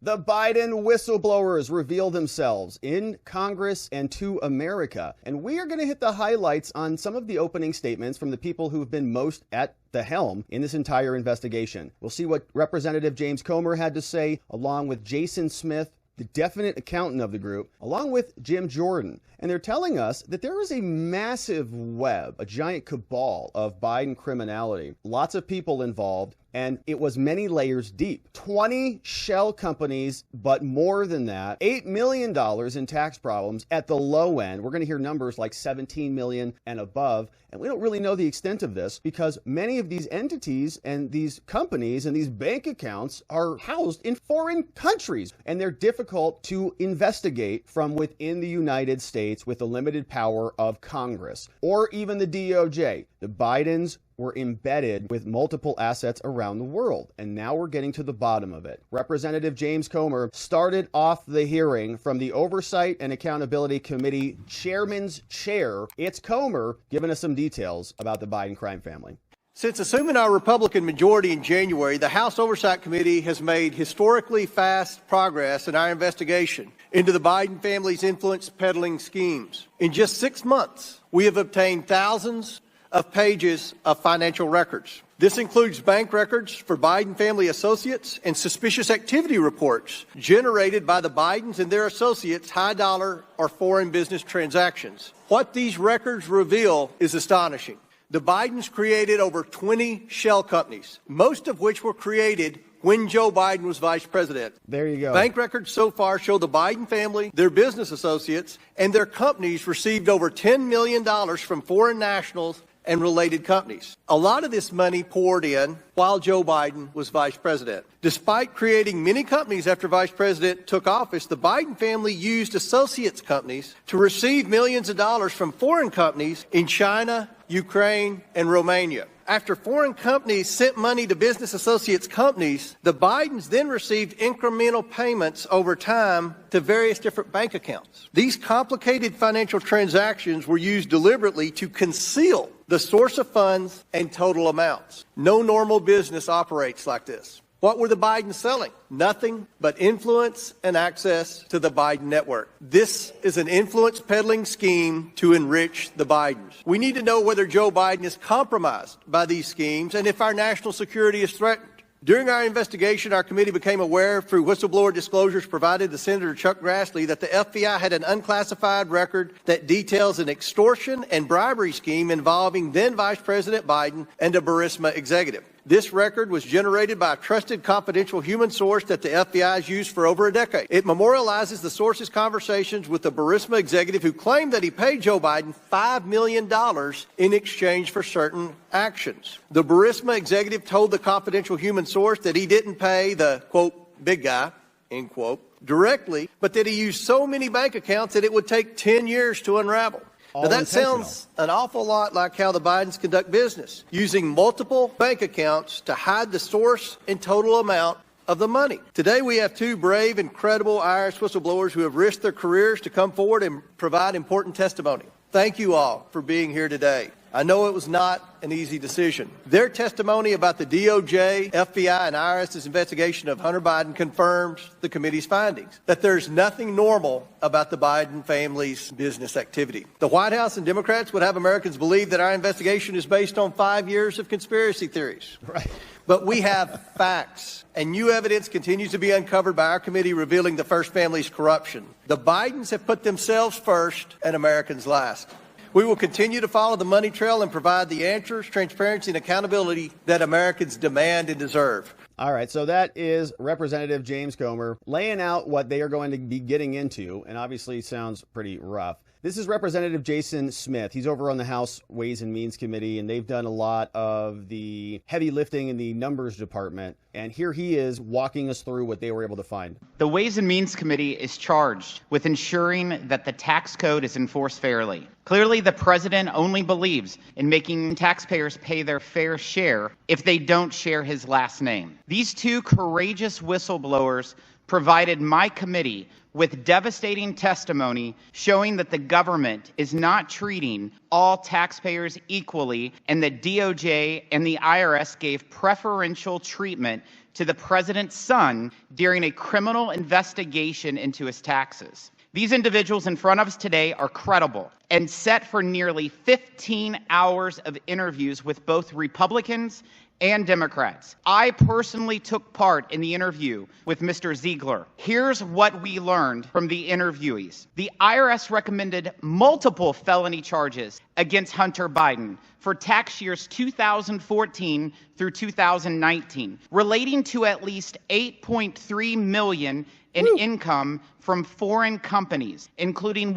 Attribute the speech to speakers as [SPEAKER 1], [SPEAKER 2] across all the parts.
[SPEAKER 1] The Biden whistleblowers reveal themselves in Congress and to America. And we are going to hit the highlights on some of the opening statements from the people who've been most at the helm in this entire investigation. We'll see what Representative James Comer had to say, along with Jason Smith, the definite accountant of the group, along with Jim Jordan. And they're telling us that there is a massive web, a giant cabal of Biden criminality, lots of people involved, and it was many layers deep. 20 shell companies, but more than that, $8 million in tax problems at the low end. We're going to hear numbers like 17 million and above. And we don't really know the extent of this because many of these entities and these companies and these bank accounts are housed in foreign countries, and they're difficult to investigate from within the United States with the limited power of Congress or even the DOJ. The Bidens were embedded with multiple assets around the world, and now we're getting to the bottom of it. Representative James Comer started off the hearing from the Oversight and Accountability Committee chairman's chair. It's Comer giving us some details about the Biden crime family.
[SPEAKER 2] Since assuming our Republican majority in January, the House Oversight Committee has made historically fast progress in our investigation into the Biden family's influence peddling schemes. In just 6 months, we have obtained thousands of pages of financial records. This includes bank records for Biden family associates and suspicious activity reports generated by the Bidens and their associates' high-dollar or foreign business transactions. What these records reveal is astonishing. The Bidens created over 20 shell companies, most of which were created when Joe Biden was vice president.
[SPEAKER 1] There you go.
[SPEAKER 2] Bank records so far show the Biden family, their business associates, and their companies received over $10 million from foreign nationals and related companies. A lot of this money poured in while Joe Biden was vice president. Despite creating many companies after vice president took office, the Biden family used associates companies to receive millions of dollars from foreign companies in China, Ukraine, and Romania. After foreign companies sent money to business associates companies, the Bidens then received incremental payments over time to various different bank accounts. These complicated financial transactions were used deliberately to conceal the source of funds and total amounts. No normal business operates like this. What were the Bidens selling? Nothing but influence and access to the Biden network. This is an influence peddling scheme to enrich the Bidens. We need to know whether Joe Biden is compromised by these schemes and if our national security is threatened. During our investigation, our committee became aware through whistleblower disclosures provided to Senator Chuck Grassley that the FBI had an unclassified record that details an extortion and bribery scheme involving then Vice President Biden and a Burisma executive. This record was generated by a trusted confidential human source that the FBI has used for over a decade. It memorializes the source's conversations with the Burisma executive who claimed that he paid Joe Biden $5 million in exchange for certain actions. The Burisma executive told the confidential human source that he didn't pay the, quote, big guy, end quote, directly, but that he used so many bank accounts that it would take 10 years to unravel. Now, that sounds an awful lot like how the Bidens conduct business, using multiple bank accounts to hide the source and total amount of the money. Today, we have two brave and credible IRS whistleblowers who have risked their careers to come forward and provide important testimony. Thank you all for being here today. I know it was not an easy decision. Their testimony about the DOJ, FBI, and IRS's investigation of Hunter Biden confirms the committee's findings, that there's nothing normal about the Biden family's business activity. The White House and Democrats would have Americans believe that our investigation is based on 5 years of conspiracy theories.
[SPEAKER 1] Right.
[SPEAKER 2] But we have facts, and new evidence continues to be uncovered by our committee revealing the First Family's corruption. The Bidens have put themselves first and Americans last. We will continue to follow the money trail and provide the answers, transparency, and accountability that Americans demand and deserve.
[SPEAKER 1] All right, so that is Representative James Comer laying out what they are going to be getting into, and obviously sounds pretty rough. This is Representative Jason Smith. He's over on the House Ways and Means Committee, and they've done a lot of the heavy lifting in the numbers department. And here he is walking us through what they were able to find.
[SPEAKER 3] The Ways and Means Committee is charged with ensuring that the tax code is enforced fairly. Clearly, the president only believes in making taxpayers pay their fair share if they don't share his last name. These two courageous whistleblowers provided my committee with devastating testimony showing that the government is not treating all taxpayers equally and that DOJ and the IRS gave preferential treatment to the president's son during a criminal investigation into his taxes. These individuals in front of us today are credible and set for nearly 15 hours of interviews with both Republicans and Democrats. I personally took part in the interview with Mr. Ziegler. Here's what we learned from the interviewees. The IRS recommended multiple felony charges against Hunter Biden for tax years 2014 through 2019, relating to at least $8.3 million in income from foreign companies, including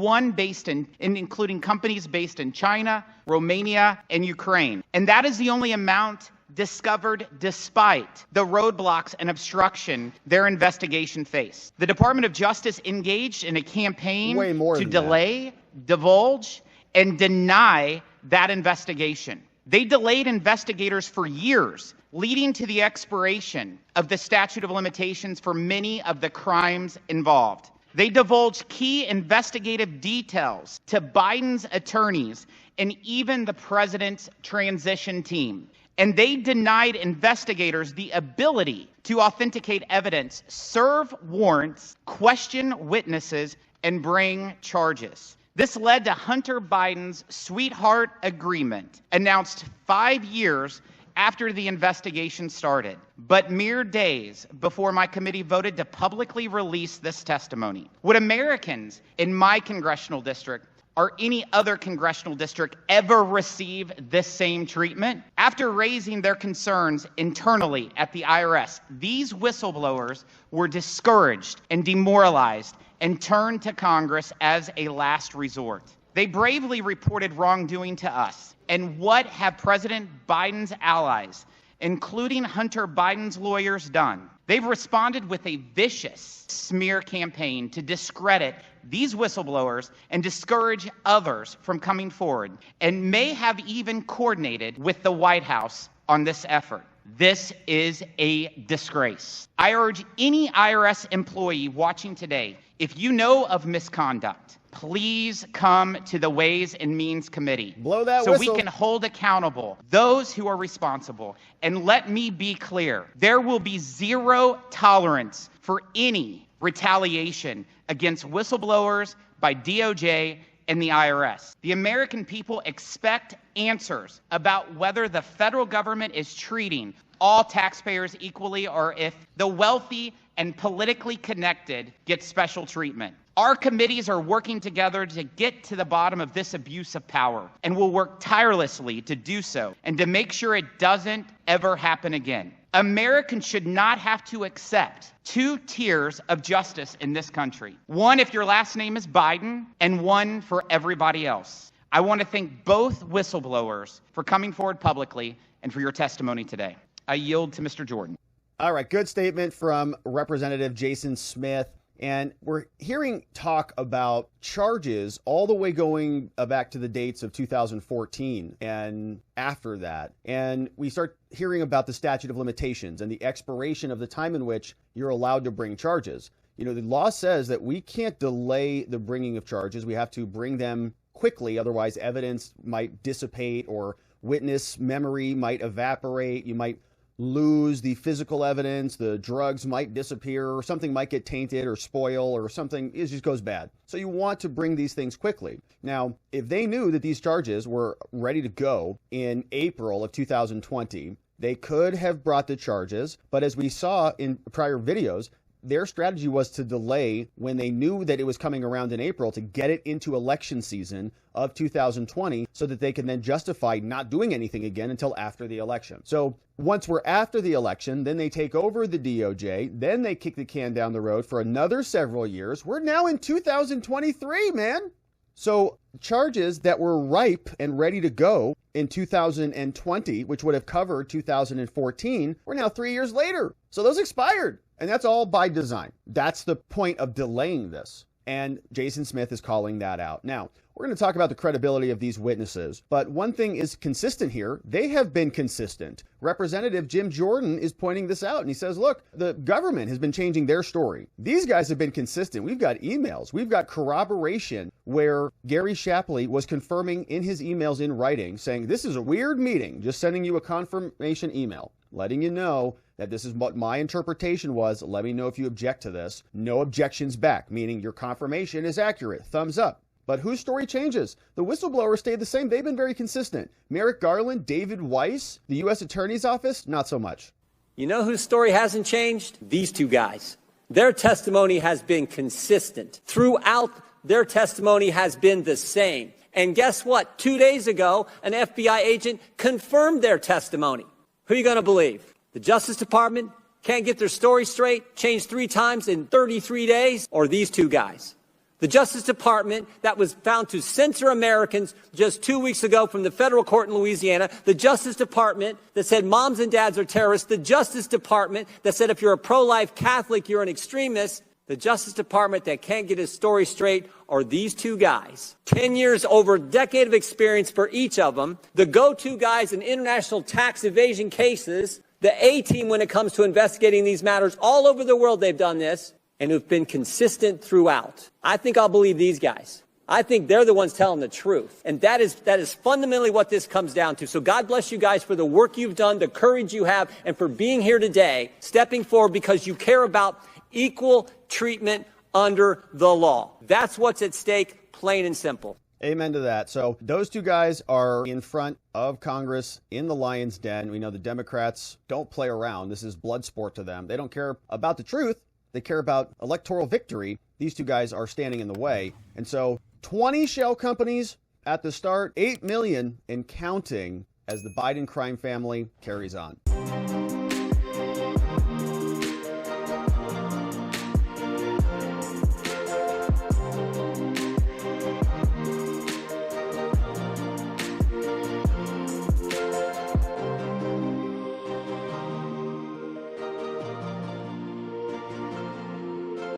[SPEAKER 3] companies based in China, Romania, and Ukraine. And that is the only amount discovered despite the roadblocks and obstruction their investigation faced. The Department of Justice engaged in a campaign to delay, divulge, and deny that investigation. They delayed investigators for years, leading to the expiration of the statute of limitations for many of the crimes involved. They divulged key investigative details to Biden's attorneys and even the president's transition team. And they denied investigators the ability to authenticate evidence, serve warrants, question witnesses, and bring charges. This led to Hunter Biden's sweetheart agreement, announced 5 years after the investigation started, but mere days before my committee voted to publicly release this testimony. Would Americans in my congressional district or any other congressional district ever receive this same treatment? After raising their concerns internally at the IRS, these whistleblowers were discouraged and demoralized and turned to Congress as a last resort. They bravely reported wrongdoing to us. And what have President Biden's allies, including Hunter Biden's lawyers, done? They've responded with a vicious smear campaign to discredit these whistleblowers and discourage others from coming forward, and may have even coordinated with the White House on this effort. This is a disgrace. I urge any IRS employee watching today, if you know of misconduct, please come to the Ways and Means Committee
[SPEAKER 1] Blow that
[SPEAKER 3] so
[SPEAKER 1] whistle.
[SPEAKER 3] we can hold accountable those who are responsible. And let me be clear, there will be zero tolerance for any retaliation against whistleblowers by DOJ and the IRS. The American people expect answers about whether the federal government is treating all taxpayers equally or if the wealthy and politically connected get special treatment. Our committees are working together to get to the bottom of this abuse of power, and will work tirelessly to do so and to make sure it doesn't ever happen again. Americans should not have to accept two tiers of justice in this country. One if your last name is Biden, and one for everybody else. I want to thank both whistleblowers for coming forward publicly and for your testimony today. I yield to Mr. Jordan.
[SPEAKER 1] All right, good statement from Representative Jason Smith. And we're hearing talk about charges all the way going back to the dates of 2014 and after that. And we start hearing about the statute of limitations and the expiration of the time in which you're allowed to bring charges. You know, the law says that we can't delay the bringing of charges. We have to bring them quickly. Otherwise, evidence might dissipate or witness memory might evaporate. You might lose the physical evidence, the drugs might disappear, or something might get tainted or spoil, or something, it just goes bad. So you want to bring these things quickly. Now, if they knew that these charges were ready to go in April of 2020, they could have brought the charges, but as we saw in prior videos, their strategy was to delay when they knew that it was coming around in April to get it into election season of 2020 so that they can then justify not doing anything again until after the election. So once we're after the election, then they take over the DOJ, then they kick the can down the road for another several years. We're now in 2023, man. So charges that were ripe and ready to go in 2020, which would have covered 2014, we're now 3 years later. So those expired. And that's all by design. That's the point of delaying this. And Jason Smith is calling that out. Now, We're going to talk about the credibility of these witnesses. But one thing is consistent here. They have been consistent. Representative Jim Jordan is pointing this out, and he says, look, the government has been changing their story. These guys have been consistent. We've got emails. We've got corroboration where Gary Shapley was confirming in his emails in writing, saying, this is a weird meeting, just sending you a confirmation email, letting you know that this is what my interpretation was. Let me know if you object to this. No objections back, meaning your confirmation is accurate. Thumbs up. But whose story changes? The whistleblowers stayed the same. They've been very consistent. Merrick Garland, David Weiss, the U.S. Attorney's Office, not so much.
[SPEAKER 4] You know whose story hasn't changed? These two guys. Their testimony has been consistent. Throughout, their testimony has been the same. And guess what? 2 days ago, an FBI agent confirmed their testimony. Who are you going to believe? The Justice Department can't get their story straight, changed 3 times in 33 days, or these two guys? The Justice Department that was found to censor Americans just 2 weeks ago from the federal court in Louisiana. The Justice Department that said moms and dads are terrorists. The Justice Department that said if you're a pro-life Catholic, you're an extremist. The Justice Department that can't get his story straight are these two guys. 10 years, over a decade of experience for each of them. The go-to guys in international tax evasion cases. The A-team when it comes to investigating these matters. All over the world they've done this. And who've been consistent throughout. I think I'll believe these guys. I think they're the ones telling the truth. And that is fundamentally what this comes down to. So God bless you guys for the work you've done, the courage you have, and for being here today, stepping forward because you care about equal treatment under the law. That's what's at stake, plain and simple.
[SPEAKER 1] Amen to that. So those two guys are in front of Congress in the lion's den. We know the Democrats don't play around. This is blood sport to them. They don't care about the truth. They care about electoral victory. These two guys are standing in the way. And so 20 shell companies at the start, 8 million and counting as the Biden crime family carries on.